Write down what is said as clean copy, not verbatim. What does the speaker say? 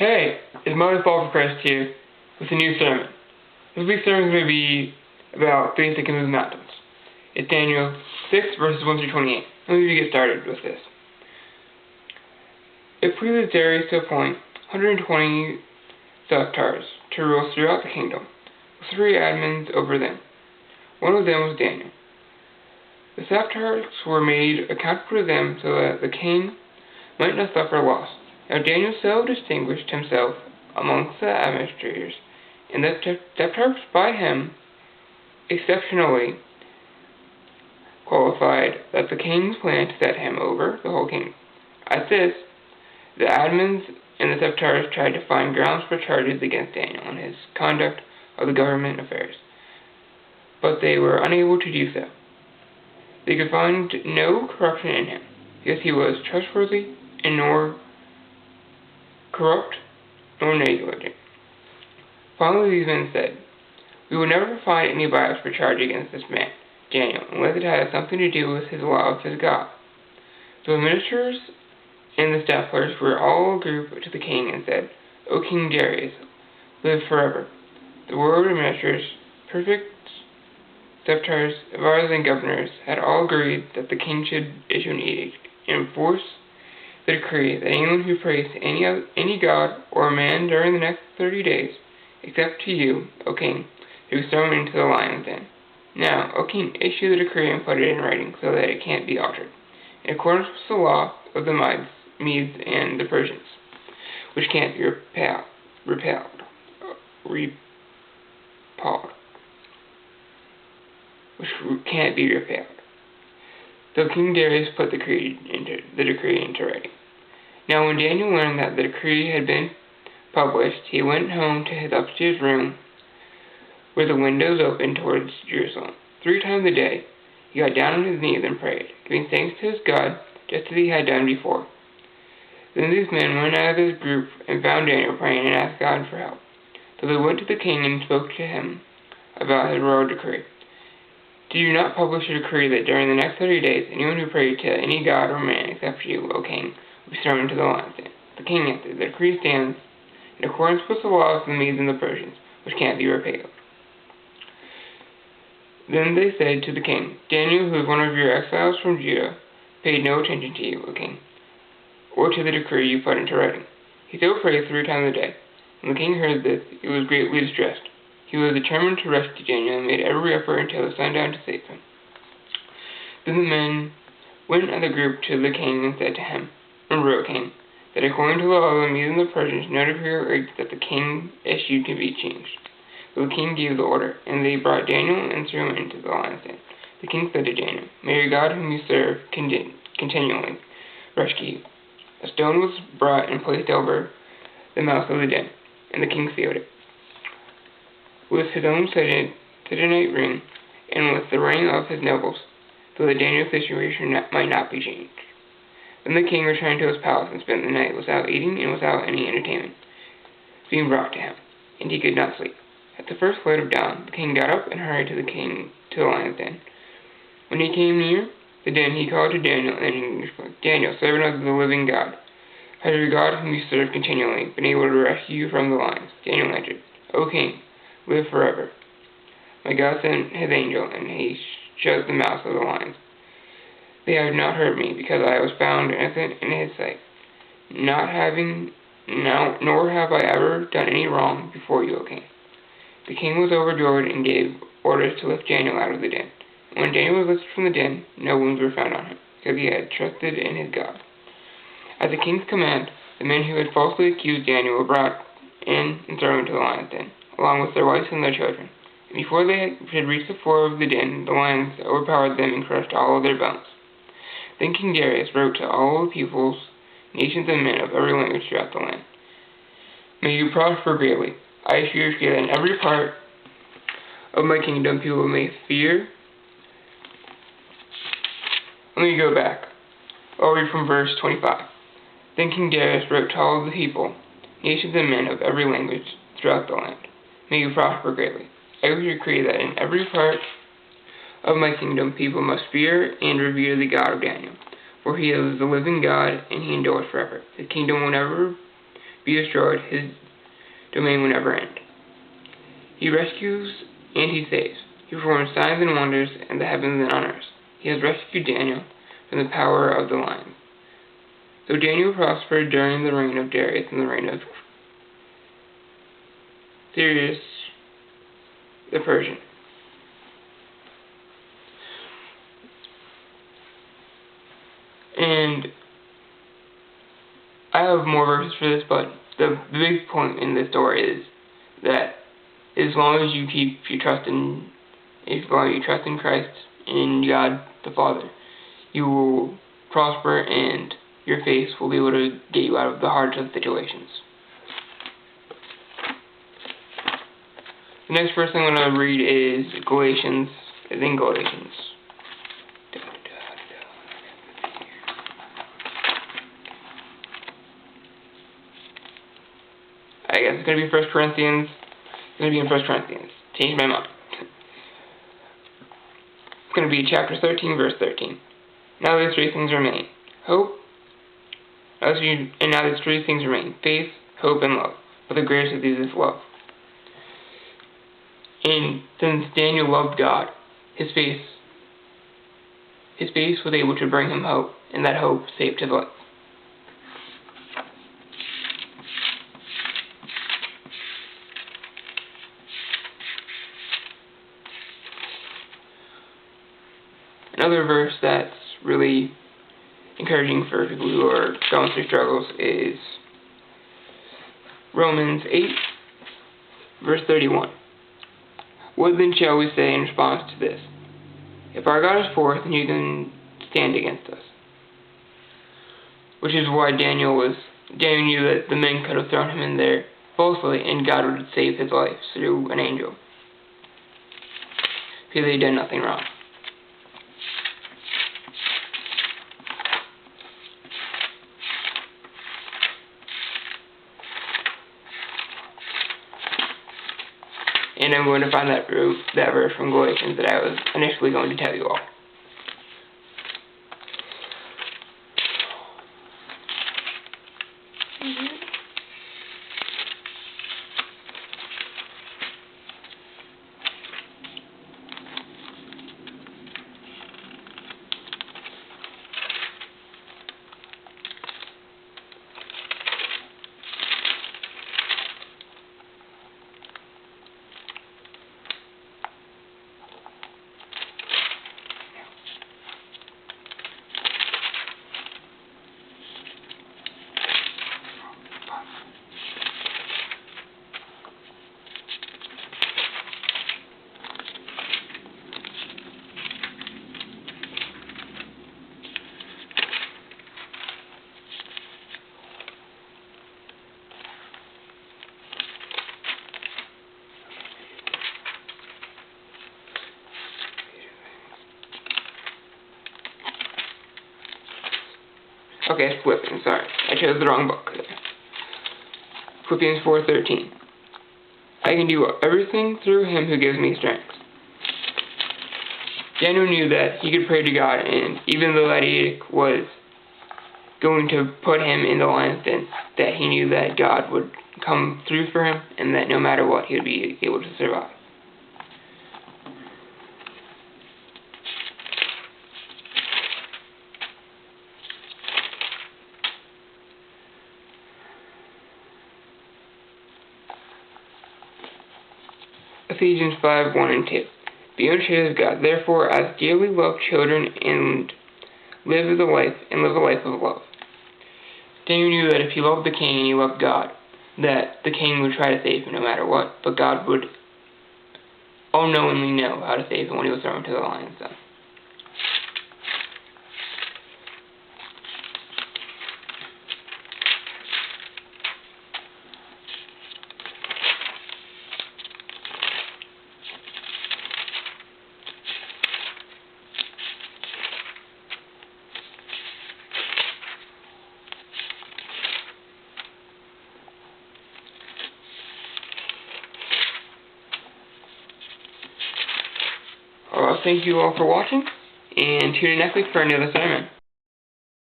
Hey, it's Mother Fall Christ here with a new sermon. This week's sermon is going to be about faith that can move mountains. It's Daniel 6, verses 1 through 28. Let me get started with this. It pleased Darius to appoint 120 Satraps to rule throughout the kingdom, with 3 admins over them. One of them was Daniel. The Satraps were made accountable to them so that the king might not suffer loss. Now Daniel so distinguished himself amongst the administrators, and the Satraps by him exceptionally qualified, that the king's plan to set him over the whole kingdom. At this, the admins and the Satraps tried to find grounds for charges against Daniel and his conduct of the government affairs, but they were unable to do so. They could find no corruption in him, because he was trustworthy and nor corrupt nor negligent. Finally, these men said, "We will never find any bias for charge against this man, Daniel, unless it has something to do with his law of his God." So the ministers and the staffers were all grouped to the king and said, "O King Darius, live forever." The world administrators, prefects, satraps, advisors, and governors had all agreed that the king should issue an edict and enforce the decree that anyone who prays to any god or man during the next 30 days, except to you, O king, who was thrown into the lion's den. Now, O king, issue the decree and put it in writing so that it can't be altered, in accordance with the law of the Medes and the Persians, which can't be repelled. So King Darius put the decree into writing. Now when Daniel learned that the decree had been published, he went home to his upstairs room with the windows open towards Jerusalem. 3 times a day he got down on his knees and prayed, giving thanks to his God, just as he had done before. Then these men went out of his group and found Daniel praying and asked God for help. So they went to the king and spoke to him about his royal decree. "Do you not publish a decree that during the next 30 days anyone who prayed to any god or man except you, O king, will be thrown into the lion's den?" The king answered, "The decree stands in accordance with the laws of the Medes and the Persians, which can't be repealed." Then they said to the king, "Daniel, who is one of your exiles from Judah, paid no attention to you, O king, or to the decree you put into writing. He still prays 3 times a day." When the king heard this, he was greatly distressed. He was determined to rescue Daniel and made every effort until the sundown to save him. Then the men went as a group to the king and said to him, "Remember, O king, that according to the law of the Medes and the Persians, no decree or edict that the king issued can be changed." So the king gave the order, and they brought Daniel and threw him into the lion's den. The king said to Daniel, "May your God whom you serve continually rescue you." A stone was brought and placed over the mouth of the den, and the king sealed it with his own signet ring and with the ring of his nobles, so that Daniel's situation might not be changed. Then the king returned to his palace and spent the night without eating and without any entertainment being brought to him, and he could not sleep. At the first light of dawn, the king got up and hurried to the lion's den. When he came near the den, he called to Daniel in English, "Daniel, servant of the living God, has your God whom you serve continually been able to rescue you from the lions?" Daniel answered, "O king, live forever. My God sent his angel, and he shut the mouths of the lions. They have not hurt me, because I was found innocent in his sight, nor have I ever done any wrong before you, O king." The king was overjoyed and gave orders to lift Daniel out of the den. And when Daniel was lifted from the den, no wounds were found on him, because he had trusted in his God. At the king's command, the men who had falsely accused Daniel were brought in and thrown into the lion's den, along with their wives and their children. And before they had reached the floor of the den, the lions overpowered them and crushed all of their bones. Then King Darius wrote to all the peoples, nations, and men of every language throughout the land, "May you prosper greatly. I assure you that in every part of my kingdom people may fear." Let me go back. I'll read from verse 25. Then King Darius wrote to all the people, nations, and men of every language throughout the land, "May you prosper greatly. I decree that in every part of my kingdom people must fear and revere the God of Daniel, for he is the living God, and he endures forever. His kingdom will never be destroyed, his domain will never end. He rescues and he saves. He performs signs and wonders in the heavens and on earth. He has rescued Daniel from the power of the lions. So Daniel prospered during the reign of Darius and the reign of Cyrus the Persian. And I have more verses for this, but the big point in this story is that as long as you trust in Christ and God the Father, you will prosper and your faith will be able to get you out of the hardest situations. The next verse I'm going to read is Galatians. I guess it's going to be 1 Corinthians. It's going to be in 1 Corinthians. Changed my mind. It's going to be chapter 13, verse 13. Now these three things remain. Now these three things remain. Faith, hope, and love. But the greatest of these is love. And since Daniel loved God, his faith was able to bring him hope, and that hope saved his life. Another verse that's really encouraging for people who are going through struggles is Romans 8, verse 31. What then shall we say in response to this? If our God is for us, then who can stand against us? Which is why Daniel knew that the men could have thrown him in there falsely, and God would save his life through an angel, because he had done nothing wrong. And I'm going to find that verse from Galatians that I was initially going to tell you all. Okay, it's Philippians, sorry. I chose the wrong book. Philippians 4:13. I can do everything through him who gives me strength. Daniel knew that he could pray to God, and even though that edict was going to put him in the lion's den, that he knew that God would come through for him, and that no matter what, he would be able to survive. Ephesians 5:1 and 2. Be imitated of God, therefore, as dearly loved children, and live a life of love. Daniel knew that if he loved the king and he loved God, that the king would try to save him no matter what, but God would all-knowingly know how to save him when he was thrown into the lion's den. Thank you all for watching, and tune in next week for another sermon.